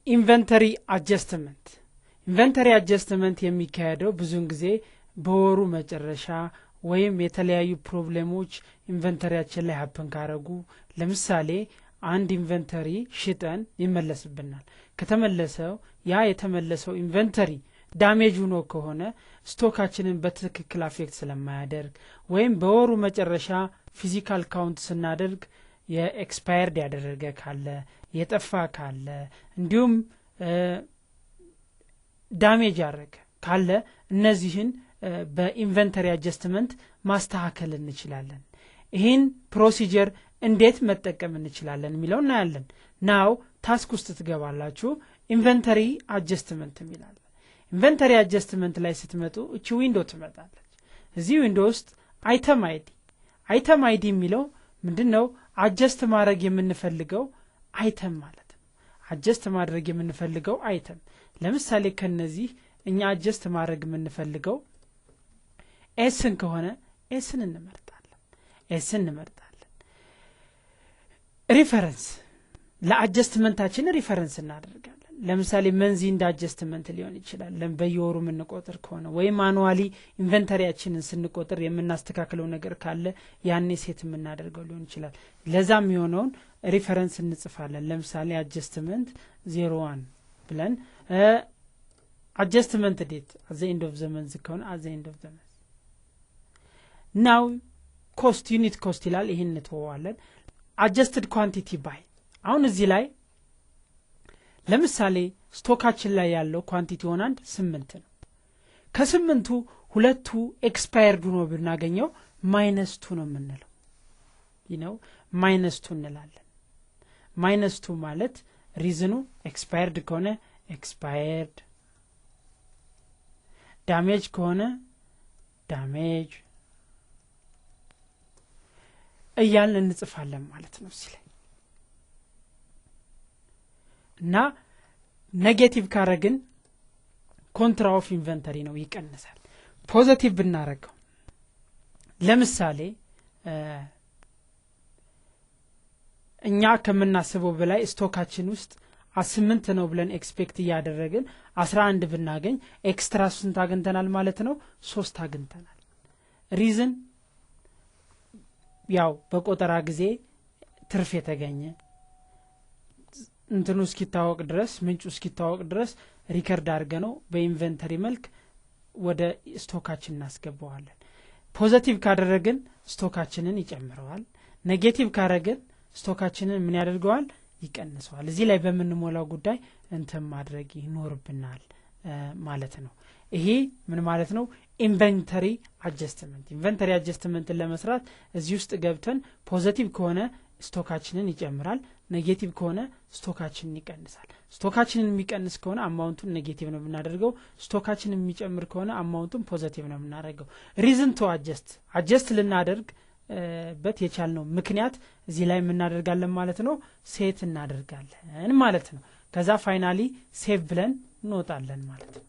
ኢንቨንተሪ አጀስትመንት የሚካሄደው ብዙን ጊዜ በወሩ መጨረሻ ወይም የተለያዩ ፕሮብሌሞች ኢንቨንተሪያችን ላይ ሀፕን ካረጉ ለምሳሌ አንድ ኢንቨንተሪ ሽጠን ይመለስብናል ከተመለሰው ያ የተመለሰው ኢንቨንተሪ ዳሜጅ ሆኖ ከሆነ ስቶካችንን በትክክል አፌክት ስለማያደርግ ወይም በወሩ መጨረሻ ፊዚካል ካውንት ስናደርግ የኤክስፓየርድ ያደረገ ካለ የጠፋ ካለ እንዲሁም ዳሜጅ ያደረገ ካለ እነዚህን በኢንቨንተሪ አጀስትመንት ማስተካከል እንችላለን ይሄን ፕሮሲጀር እንዴት መጠቀም እንችላለን የሚለው እናያለን ናው ታስክ ውስጥ ትገባላችሁ ኢንቨንተሪ አጀስትመንት የሚላል ኢንቨንተሪ አጀስትመንት ላይ ስትመጡ እቺ ዊንዶው ትመጣለች እዚህ ዊንዶው ውስጥ አይተም አይዲ የሚለው ምንድነው አጀስት ማድረግ የምንፈልገው አይተም ማለት ነው አጀስት ማድረግ የምንፈልገው አይተም ለምሳሌ ከነዚህ እኛ አጀስት ማድረግ የምንፈልገው ኤስን ከሆነ ኤስን እንመርጣለን ሪፈረንስ ለአጀስትመንታችን ሪፈረንስ እናደርጋለን ለምሳሌ መንዚ እንደ አጀስትመንት ሊሆን ይችላል ለበየወሩ ምን ቆጥር ከሆነ ወይ ማኑዋሊ ኢንቨንተሪያችንን ስንቆጥር የምናስተካክለው ነገር ካለ ያኔ ሴት የምናደርገው ሊሆን ይችላል ለዛም የሆነውን ሪፈረንስ እንጽፋለን ለምሳሌ አጀስትመንት 01 ብለን adjustment date at the end of the month ከሆነ at the end of the month now cost unit cost ይላል ይሄን ተወዋለን adjusted quantity by አሁን እዚህ ላይ ለምሳሌ ስቶካችን ላይ ያለው ኳንቲቲ ሆናንድ 8 ነው ከ8ቱ ሁለቱ ኤክስፓየርድ ሆኖ ብናገኘው -2 ነው የምንለው -2 እንላለን -2 ማለት ሪዝኑ ኤክስፓየርድ ከሆነ expired damage ከሆነ damage እያልን እንጽፋለን ማለት ነው እዚህ ላይ እና ኔጌቲቭ ካረግን ኮንትራ ኦፍ ኢንቨንተሪ ነው ይቀንሳል ፖዚቲቭ ብናረጋው ለምሳሌ እኛ ከመናስበው በላይ ስቶካችን ውስጥ 8 ነው ብለን ኤክስፔክት ያደረግን 11 ብናገኝ ኤክስትራ ስንት አግንተናል ማለት ነው 3 አግንተናል ሪዝን ያው በቆጠራ ጊዜ ትርፍ የተገኘ እንትኑ እስኪታወቅ ድረስ ምንጩ እስኪታወቅ ድረስ ሪከርድ አድርገነው በኢንቨንተሪ መልክ ወደ ስቶካችን እናስገባዋለን ፖዚቲቭ ካደረግን ስቶካችንን ይጨምረዋል ኔጌቲቭ ካደረግን ስቶካችንን ምን ያደርገዋል ይቀንሰዋል እዚህ ላይ በመንሞላው ጉዳይ እንትን ማድረግ ይኖርብናል ማለት ነው ይሄ ምን ማለት ነው ኢንቨንተሪ አጀስትመንት ለመስራት እዚህ ውስጥ ገብተን ፖዚቲቭ ከሆነ ስቶካችንን ይጨምራል ኔጌቲቭ ከሆነ ስቶካችንን ይቀንሳል ስቶካችንን የሚቀንስ ከሆነ አማውንቱን ኔጌቲቭ ነው የምናደርገው ስቶካችንን የሚጨምር ከሆነ አማውንቱን ፖዚቲቭ ነው የምናደርገው ሪዝን ቱ አጀስት ልናደርግ በት የቻልነው ምክንያት እዚህ ላይ የምናደርጋለን ማለት ነው ሴት እናደርጋለን ማለት ነው ከዛ ፋይናሊ ሴቭ ብለን እንወጣለን ማለት ነው